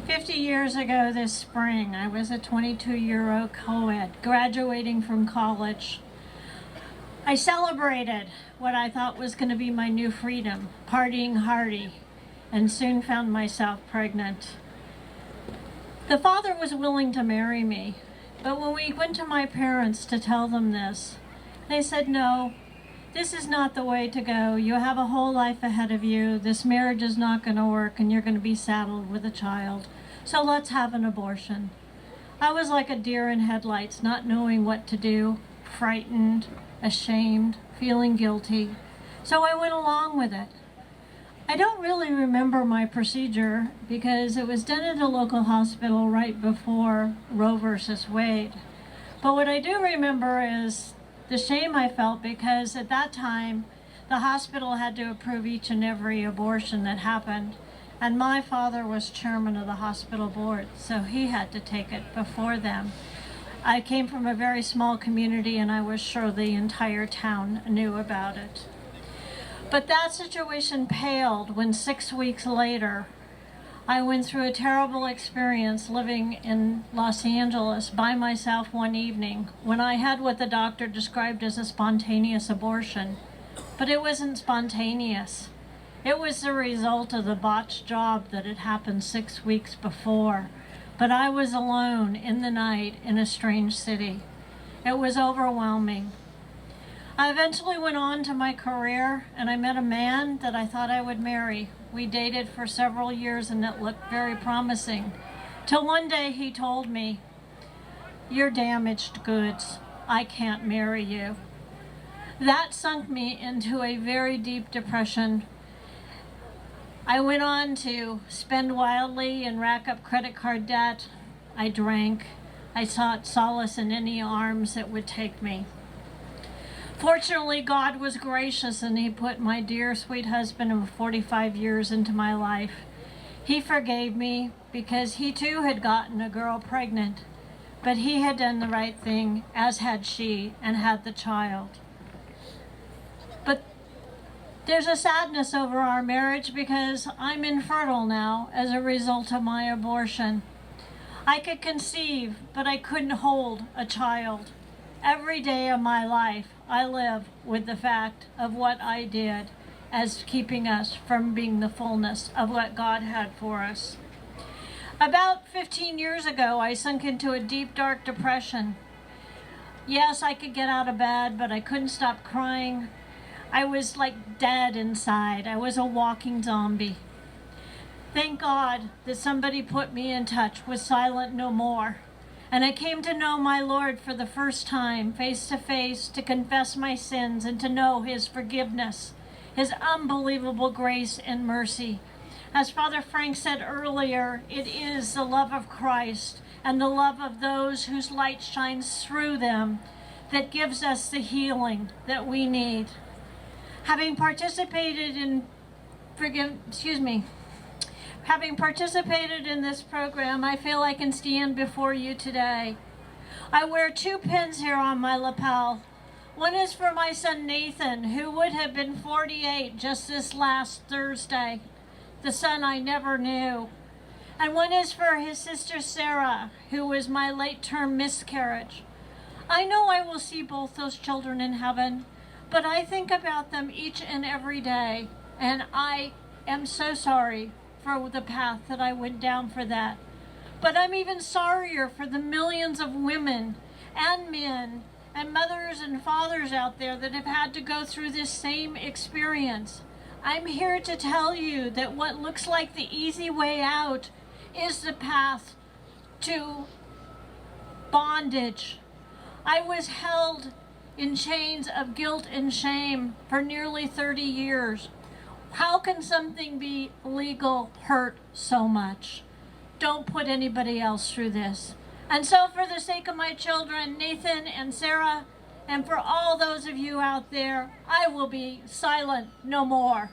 50 years ago this spring, I was a 22-year-old co-ed graduating from college. I celebrated what I thought was going to be my new freedom, partying hardy, and soon found myself pregnant. The father was willing to marry me, but when we went to my parents to tell them this, they said, "No, this is not the way to go. You have a whole life ahead of you. This marriage is not going to work and you're going to be saddled with a child. So let's have an abortion." I was like a deer in headlights, not knowing what to do, frightened, ashamed, feeling guilty. So I went along with it. I don't really remember my procedure because it was done at a local hospital right before Roe versus Wade. But what I do remember is the shame I felt because at that time, the hospital had to approve each and every abortion that happened. And my father was chairman of the hospital board, so he had to take it before them. I came from a very small community and I was sure the entire town knew about it. But that situation paled when 6 weeks later, I went through a terrible experience living in Los Angeles by myself one evening when I had what the doctor described as a spontaneous abortion. But it wasn't spontaneous. It was the result of the botched job that had happened 6 weeks before. But I was alone in the night in a strange city. It was overwhelming. I eventually went on to my career and I met a man that I thought I would marry. We dated for several years and it looked very promising. Till one day he told me, "You're damaged goods. I can't marry you." That sunk me into a very deep depression. I went on to spend wildly and rack up credit card debt. I drank. I sought solace in any arms that would take me. Fortunately, God was gracious and he put my dear sweet husband of 45 years into my life. He forgave me because he too had gotten a girl pregnant, but he had done the right thing, as had she, and had the child. But there's a sadness over our marriage because I'm infertile now as a result of my abortion. I could conceive, but I couldn't hold a child. Every day of my life, I live with the fact of what I did as keeping us from being the fullness of what God had for us. About 15 years ago, I sunk into a deep, dark depression. Yes, I could get out of bed, but I couldn't stop crying. I was like dead inside. I was a walking zombie. Thank God that somebody put me in touch with Silent No More. And I came to know my Lord for the first time, face to face, to confess my sins and to know his forgiveness, his unbelievable grace and mercy. As Father Frank said earlier, it is the love of Christ and the love of those whose light shines through them that gives us the healing that we need. Having participated in this program, I feel I can stand before you today. I wear 2 pins here on my lapel. One is for my son Nathan, who would have been 48 just this last Thursday, the son I never knew. And one is for his sister Sarah, who was my late-term miscarriage. I know I will see both those children in heaven, but I think about them each and every day, and I am so sorry for the path that I went down for that. But I'm even sorrier for the millions of women and men and mothers and fathers out there that have had to go through this same experience. I'm here to tell you that what looks like the easy way out is the path to bondage. I was held in chains of guilt and shame for nearly 30 years. How can something be legal hurt so much? Don't put anybody else through this. And so for the sake of my children, Nathan and Sarah, and for all those of you out there, I will be silent no more.